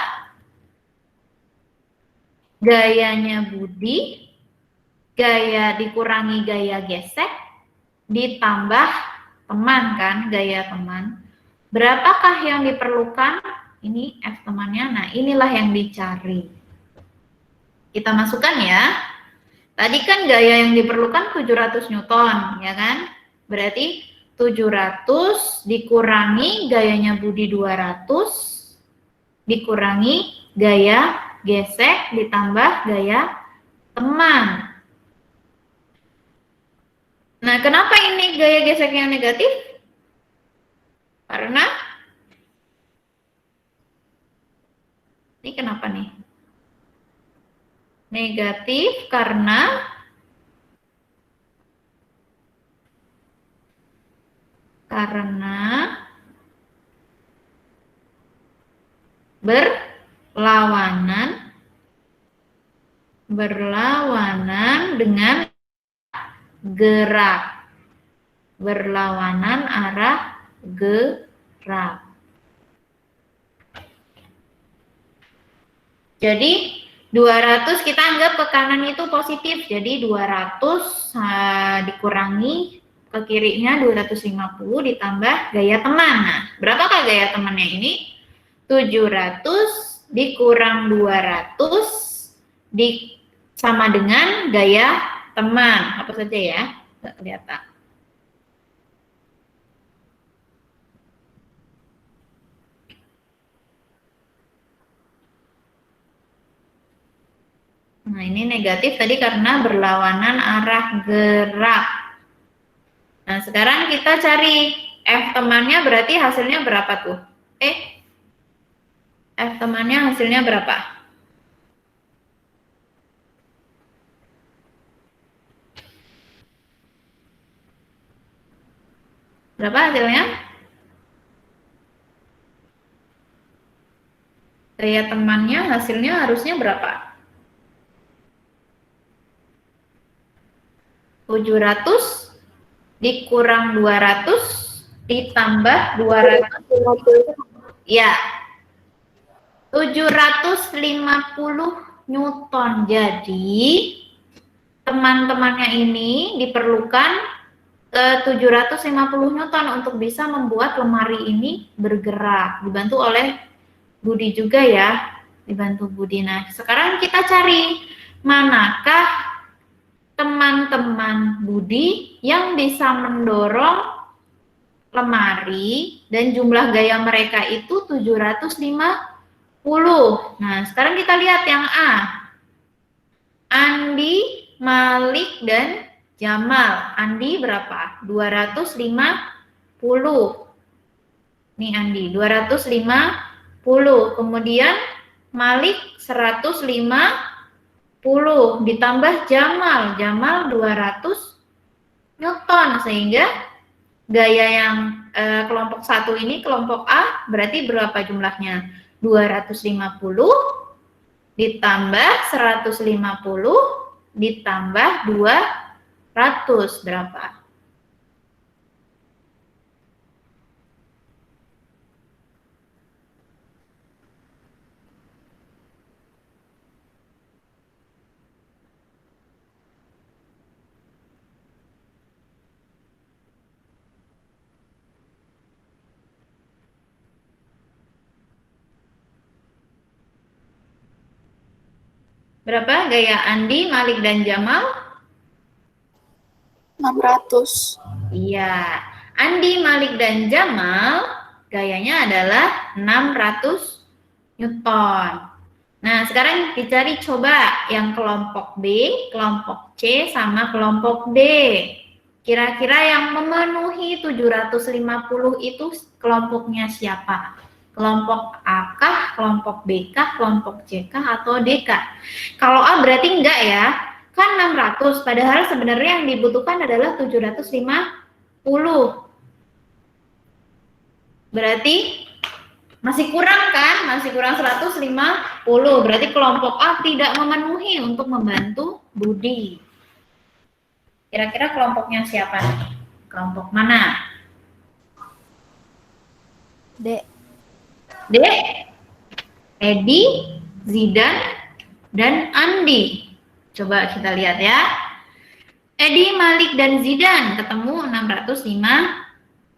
A: gayanya Budi, gaya dikurangi gaya gesek, ditambah teman kan, gaya teman. Berapakah yang diperlukan? Ini F temannya, nah inilah yang dicari. Kita masukkan ya. Tadi kan gaya yang diperlukan 700 Newton, ya kan? Berarti 700 dikurangi gayanya Budi 200, dikurangi gaya gesek, ditambah gaya teman. Nah, kenapa ini gaya gesek yang negatif? Karena ini kenapa nih? Negatif karena berlawanan dengan gerak, berlawanan arah gerak. Jadi 200 kita anggap ke kanan itu positif, jadi 200 dikurangi ke kirinya 250 ditambah gaya teman. Nah, berapakah gaya temannya ini? 700 dikurang 200 sama dengan gaya teman. Apa saja ya? Nggak kelihatan. Nah, ini negatif tadi karena berlawanan arah gerak. Nah, sekarang kita cari F temannya berarti hasilnya berapa tuh? F temannya hasilnya berapa? Berapa hasilnya? Gaya temannya hasilnya harusnya berapa? 700 dikurang 200 ditambah 200. Ya. 750 Newton. Jadi teman-temannya ini diperlukan 750 Newton untuk bisa membuat lemari ini bergerak. Dibantu oleh Budi juga ya. Dibantu Budi. Nah, sekarang kita cari manakah teman-teman Budi yang bisa mendorong lemari dan jumlah gaya mereka itu 750. Nah, sekarang kita lihat yang A. Andi, Malik, dan Jamal. Andi berapa? 250. Nih Andi, 250. Kemudian Malik 150. Ditambah Jamal. Jamal 200 Newton. Sehingga gaya yang kelompok 1 ini, kelompok A, berarti berapa jumlahnya? 250 ditambah 150 ditambah 200. berapa? Berapa gaya Andi, Malik, dan Jamal?
B: 600.
A: Iya, Andi, Malik, dan Jamal gayanya adalah 600 Newton. Nah, sekarang dicari coba yang kelompok B, kelompok C, sama kelompok D. Kira-kira yang memenuhi 750 itu kelompoknya siapa? Kelompok A kah, kelompok B kah, kelompok C kah, atau D kah? Kalau A berarti enggak ya, kan 600, padahal sebenarnya yang dibutuhkan adalah 750. Berarti masih kurang kan? Masih kurang 150. Berarti kelompok A tidak memenuhi untuk membantu Budi. Kira-kira kelompoknya siapa nih? Kelompok mana?
C: D.
A: D. Edi, Zidan, dan Andi. Coba kita lihat ya. Edi, Malik, dan Zidan ketemu 650.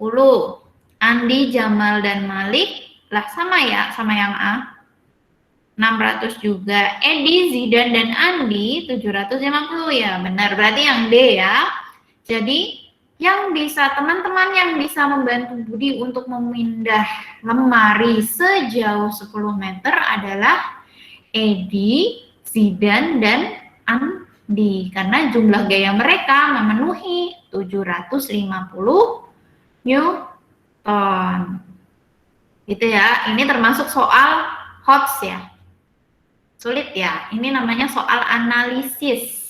A: Andi, Jamal, dan Malik lah sama ya, sama yang A. 600 juga. Edi, Zidan, dan Andi 750 ya. Benar, berarti yang D ya. Jadi yang bisa teman-teman yang bisa membantu Budi untuk memindah lemari sejauh 10 meter adalah Edi, Zidan, dan Andi. Karena jumlah gaya mereka memenuhi 750 Newton. Gitu ya. Ini termasuk soal HOTS ya. Sulit ya. Ini namanya soal analisis.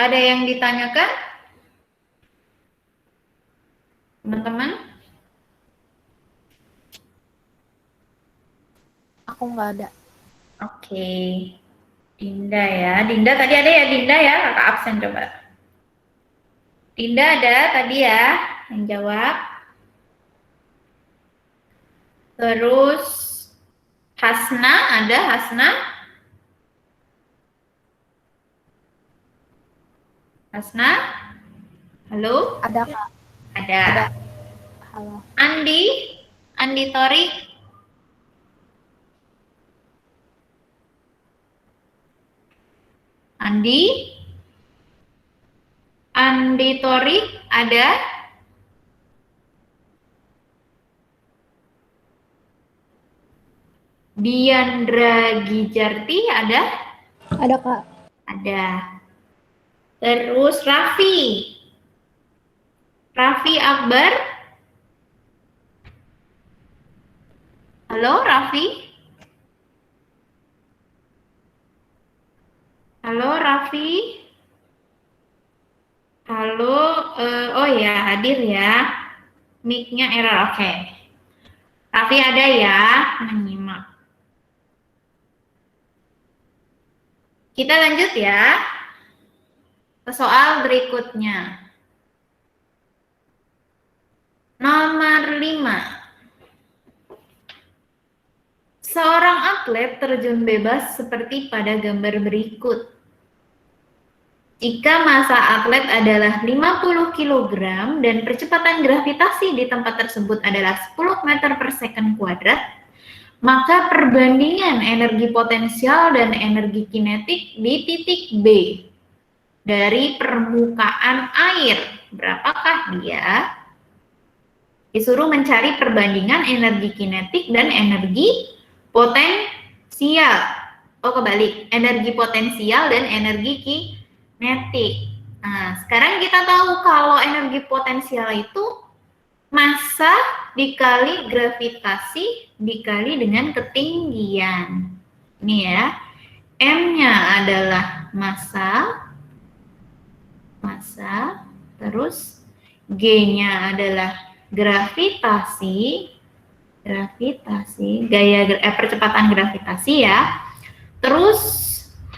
A: Ada yang ditanyakan? Teman-teman?
C: Aku nggak ada.
A: Oke. Dinda ya. Dinda tadi ada ya Dinda ya? Kakak absen coba. Dinda ada tadi ya yang jawab. Terus Hasna ada Hasna? Hasna? Halo?
C: Ada Kak.
A: Ada.
C: Halo.
A: Andi? Andi Tori? Andi? Andi Tori ada? Diandra Gijarti ada?
C: Ada Kak.
A: Ada. Terus Raffi? Raffi Akbar? Halo Raffi? Halo Raffi? Halo, oh ya hadir ya. Mic-nya error, oke. Raffi ada ya, menyimak. Kita lanjut ya ke soal berikutnya. Nomor 5. Seorang atlet terjun bebas seperti pada gambar berikut. Jika massa atlet adalah 50 kg dan percepatan gravitasi di tempat tersebut adalah 10 meter per second kuadrat, maka perbandingan energi potensial dan energi kinetik di titik B dari permukaan air, berapakah dia? Disuruh mencari perbandingan energi kinetik dan energi potensial. Oh kebalik, energi potensial dan energi kinetik. Nah, sekarang kita tahu kalau energi potensial itu massa dikali gravitasi dikali dengan ketinggian. Ini ya, M-nya adalah massa, terus G-nya adalah gravitasi, Gravitasi, percepatan gravitasi ya. Terus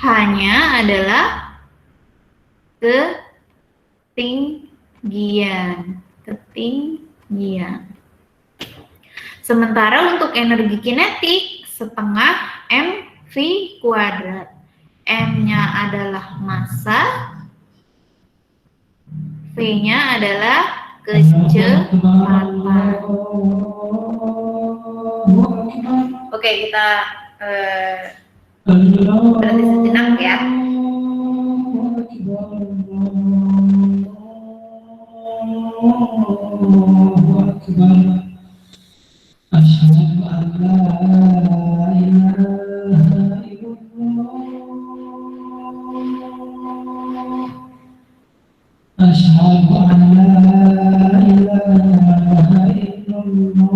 A: hanya adalah ketinggian. Sementara untuk energi kinetik setengah mv kuadrat. M-nya adalah massa, V-nya adalah kecepatan. Oke, kita berhenti sejenak ya.
D: Asyhadu an la ilaha illallah.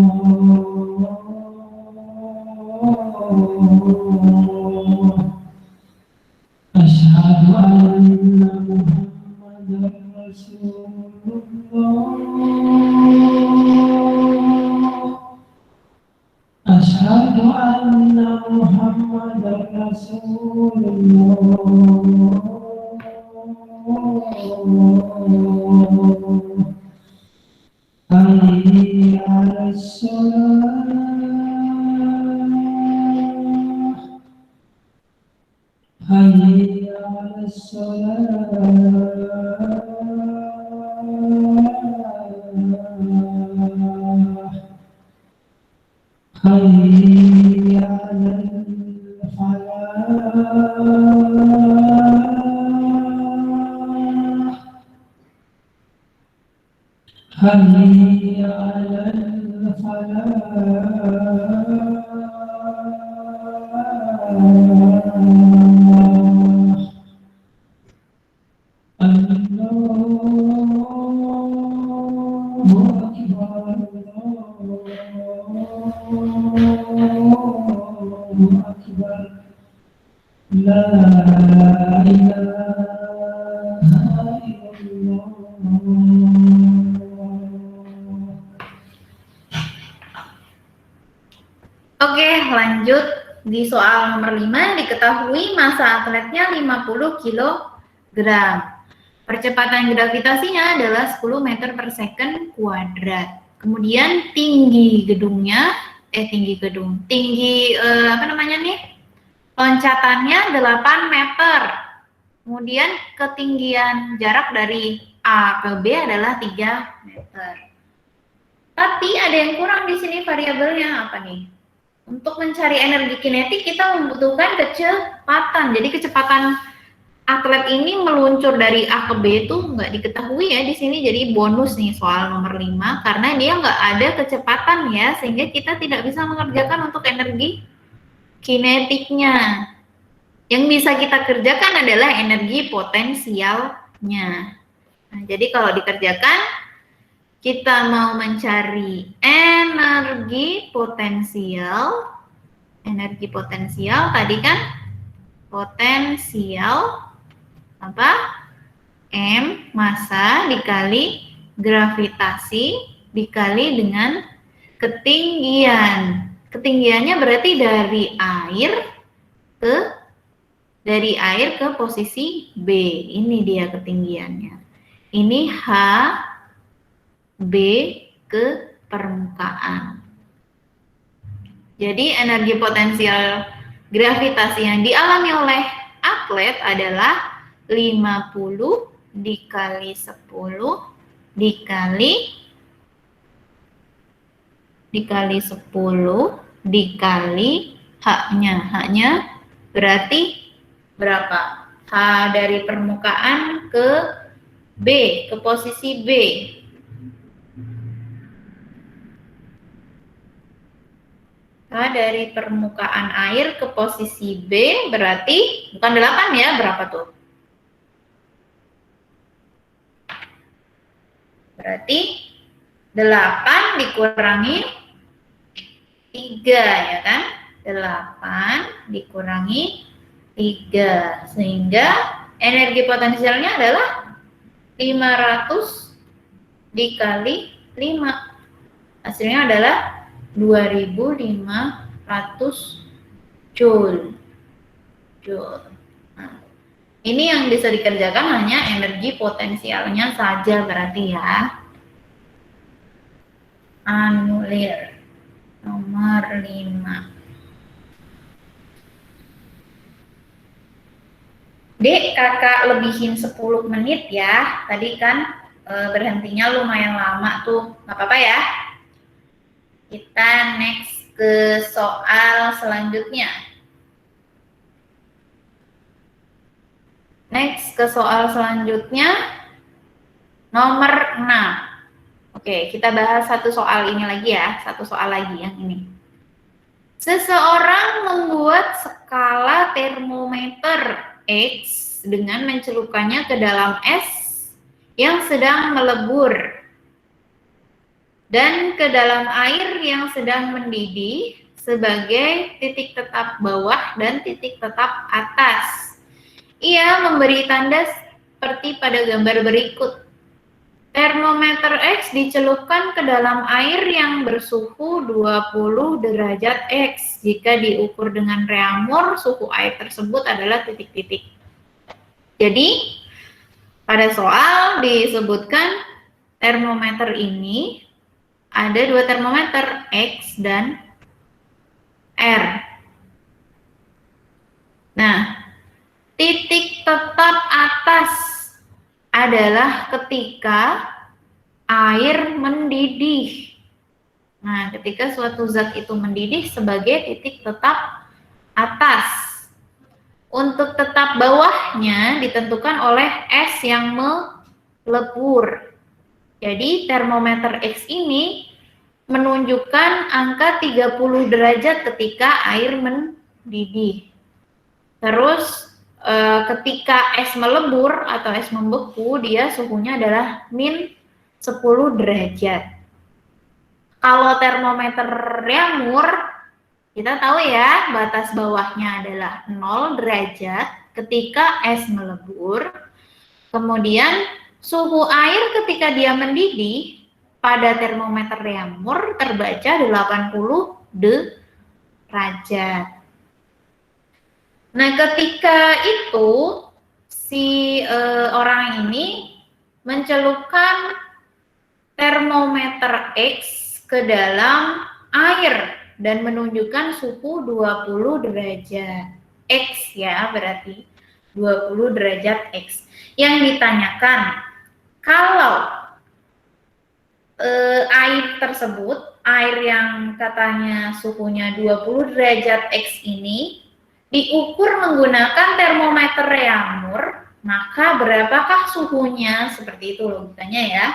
D: Asyhadu anna Muhammadar Rasulullah. Asyhadu anna Muhammadar Rasulullah. Hayya 'alas shalah. Hayya 'alas shalah. Hayya 'alal falah. Hayya 'alal falah. Allahu akbar. Allahu akbar. La ilaha illallah.
A: Oke, lanjut di soal nomor 5. Diketahui massa atletnya 50 kg. Percepatan gravitasinya adalah 10 meter per second kuadrat. Kemudian tinggi loncatannya 8 meter. Kemudian ketinggian jarak dari A ke B adalah 3 meter. Tapi ada yang kurang di sini variabelnya apa nih? Untuk mencari energi kinetik kita membutuhkan kecepatan. Jadi kecepatan atlet ini meluncur dari A ke B itu nggak diketahui ya di sini. Jadi bonus nih soal nomor 5 karena dia nggak ada kecepatan ya, sehingga kita tidak bisa mengerjakan untuk energi kinetiknya. Yang bisa kita kerjakan adalah energi potensialnya. Nah, jadi kalau dikerjakan, kita mau mencari energi potensial tadi kan potensial apa? M massa dikali gravitasi dikali dengan ketinggian. Ketinggiannya berarti dari air ke posisi B. Ini dia ketinggiannya. Ini H B ke permukaan. Jadi energi potensial gravitasi yang dialami oleh atlet adalah 50 dikali 10 dikali 10 dikali H-nya. H-nya berarti berapa? H dari permukaan ke B, ke posisi B. H dari permukaan air ke posisi B berarti bukan 8 ya, berapa tuh? Berarti 8 dikurangi 3 ya kan? 8 dikurangi 3 sehingga energi potensialnya adalah 500 dikali 5. Hasilnya adalah 2500 Joule. Nah, ini yang bisa dikerjakan hanya energi potensialnya saja berarti ya. Anulir nomor 5. Dek, kakak lebihin 10 menit ya. Tadi kan berhentinya lumayan lama tuh. Nggak apa-apa ya. Kita next ke soal selanjutnya. Next ke soal selanjutnya, nomor 6. Oke, kita bahas satu soal ini lagi ya, satu soal lagi yang ini. Seseorang membuat skala termometer X dengan mencelupkannya ke dalam es yang sedang melebur dan ke dalam air yang sedang mendidih sebagai titik tetap bawah dan titik tetap atas. Ia memberi tanda seperti pada gambar berikut. Termometer X dicelupkan ke dalam air yang bersuhu 20 derajat X. Jika diukur dengan reamur, suhu air tersebut adalah titik-titik. Jadi, pada soal disebutkan termometer ini ada dua termometer, X dan R. Nah, titik tetap atas adalah ketika air mendidih. Nah, ketika suatu zat itu mendidih sebagai titik tetap atas. Untuk tetap bawahnya ditentukan oleh es yang melebur. Jadi termometer X ini menunjukkan angka 30 derajat ketika air mendidih. Terus ketika es melebur atau es membeku, dia suhunya adalah min 10 derajat. Kalau termometer reamur, kita tahu ya batas bawahnya adalah 0 derajat ketika es melebur. Kemudian suhu air ketika dia mendidih pada termometer reamur terbaca 80 derajat. Nah, ketika itu si orang ini mencelupkan termometer X ke dalam air dan menunjukkan suhu 20 derajat X ya, berarti 20 derajat X. Yang ditanyakan, kalau air tersebut, air yang katanya suhunya 20 derajat X ini diukur menggunakan termometer reamur, maka berapakah suhunya? Seperti itu logikanya ya.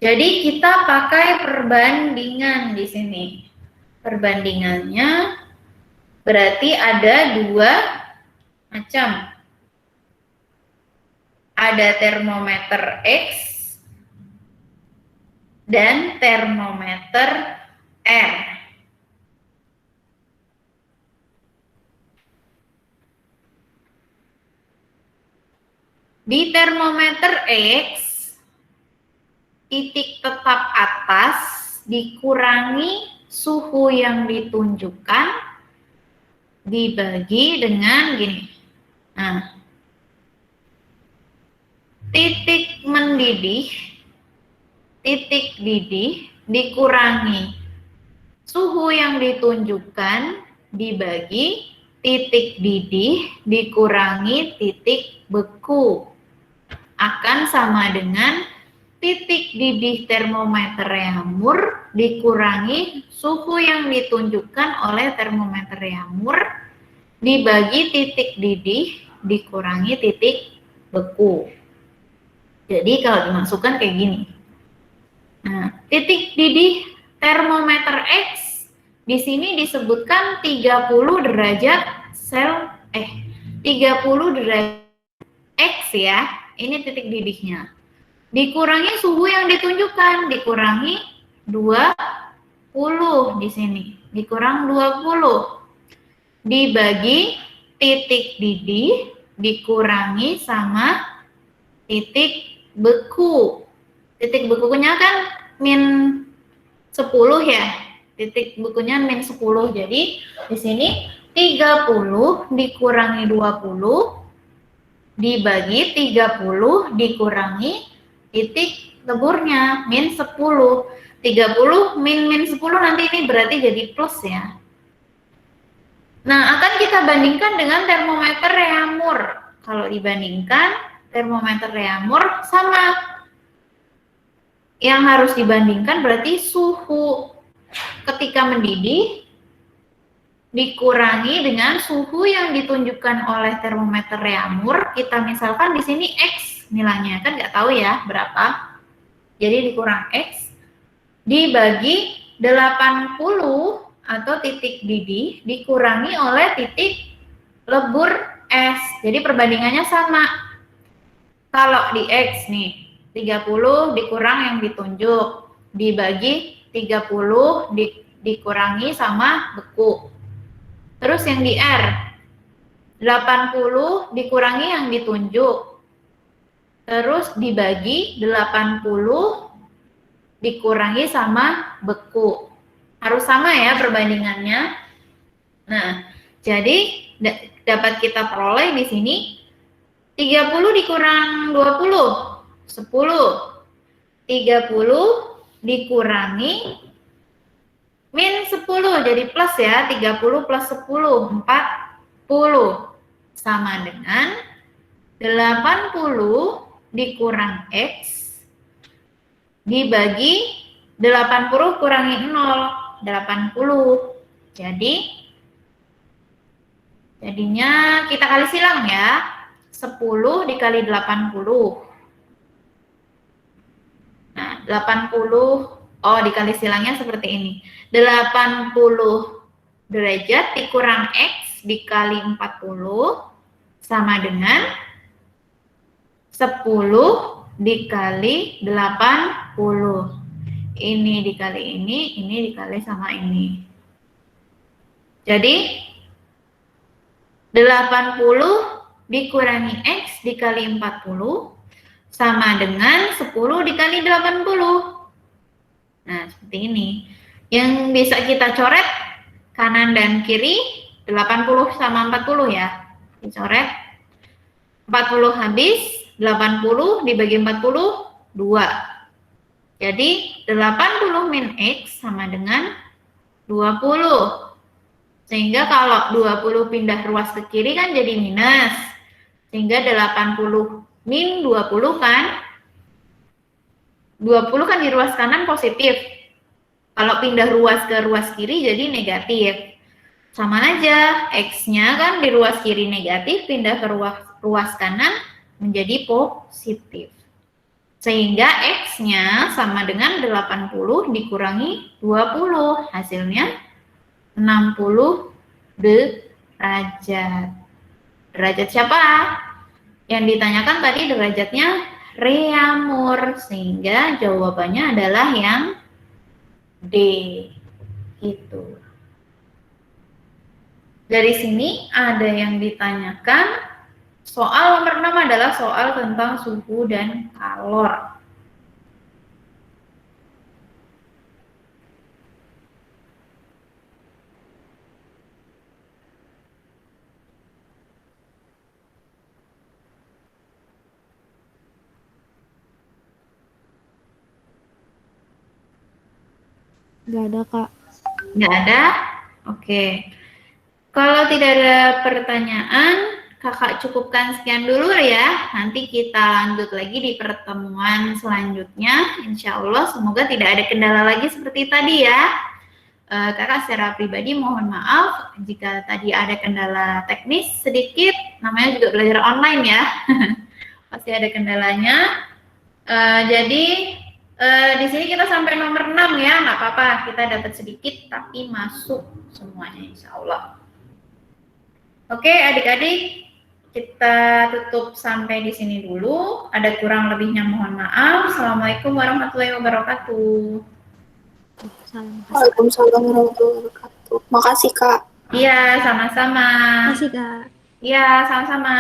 A: Jadi kita pakai perbandingan di sini. Perbandingannya berarti ada dua macam. Ada termometer X dan termometer R. Di termometer X, titik tetap atas dikurangi suhu yang ditunjukkan dibagi dengan gini. Nah, titik mendidih, titik didih dikurangi suhu yang ditunjukkan dibagi titik didih dikurangi titik beku akan sama dengan titik didih termometer reamur dikurangi suhu yang ditunjukkan oleh termometer reamur dibagi titik didih dikurangi titik beku. Jadi kalau dimasukkan kayak gini. Nah, titik didih termometer X di sini disebutkan 30 derajat 30 derajat X ya. Ini titik didihnya. Dikurangi suhu yang ditunjukkan, dikurangi 20 di sini. Dikurang 20. Dibagi titik didih dikurangi sama titik beku. Titik bekunya kan min 10 ya. Titik bukunya min 10. Jadi di sini 30 dikurangi 20 dibagi 30 dikurangi titik leburnya min 10. 30 min 10 nanti ini berarti jadi plus ya. Nah, akan kita bandingkan dengan termometer Reaumur. Kalau dibandingkan termometer Reaumur sama. Yang harus dibandingkan berarti suhu ketika mendidih dikurangi dengan suhu yang ditunjukkan oleh termometer Reaumur. Kita misalkan di sini X nilainya, kan nggak tahu ya berapa. Jadi dikurang X dibagi 80 atau titik didih dikurangi oleh titik lebur S. Jadi perbandingannya sama. Kalau di X nih 30 dikurang yang ditunjuk dibagi 30 dikurangi sama beku. Terus yang di R 80 dikurangi yang ditunjuk. Terus dibagi 80 dikurangi sama beku. Harus sama ya perbandingannya. Nah, jadi dapat kita peroleh di sini 30 dikurang 20 10. 30 dikurangi min 10 jadi plus ya. 30 plus 10 40 sama dengan 80 dikurang X dibagi 80 kurangi 0 80. Jadinya kita kali silang ya. 10 dikali 80. Nah, 80 dikali silangnya seperti ini. 80 derajat dikurang X dikali 40 sama dengan 10 dikali 80. Ini dikali ini dikali sama ini. Jadi 80 dikurangi X dikali 40 sama dengan 10 dikali 80. Nah, seperti ini. Yang bisa kita coret kanan dan kiri 80 sama 40 ya. Dicoret. 40 habis, 80 dibagi 40, 2. Jadi 80 min X sama dengan 20. Sehingga kalau 20 pindah ruas ke kiri kan jadi minus. Sehingga 80 min 20 kan, 20 kan di ruas kanan positif. Kalau pindah ruas ke ruas kiri jadi negatif. Sama aja, X-nya kan di ruas kiri negatif, pindah ke ruas kanan menjadi positif. Sehingga X-nya sama dengan 80 dikurangi 20. Hasilnya 60 derajat. Derajat siapa? Yang ditanyakan tadi derajatnya Reaumur, sehingga jawabannya adalah yang D. Gitu. Dari sini ada yang ditanyakan, soal nomor 6 adalah soal tentang suhu dan kalor.
C: Nggak ada, Kak.
A: Nggak ada? Oke. Kalau tidak ada pertanyaan, Kakak cukupkan sekian dulu ya. Nanti kita lanjut lagi di pertemuan selanjutnya. Insya Allah semoga tidak ada kendala lagi seperti tadi ya. Kakak secara pribadi mohon maaf jika tadi ada kendala teknis sedikit. Namanya juga belajar online ya. Pasti ada kendalanya. Jadi di sini kita sampai nomor 6 ya, nggak apa-apa, kita dapat sedikit tapi masuk semuanya insya Allah. Oke adik-adik, kita tutup sampai di sini dulu. Ada kurang lebihnya mohon maaf. Assalamualaikum warahmatullahi wabarakatuh.
B: Waalaikumsalam warahmatullahi wabarakatuh. Makasih, Kak.
A: Iya, sama-sama.
C: Makasih, Kak.
A: Iya, sama-sama.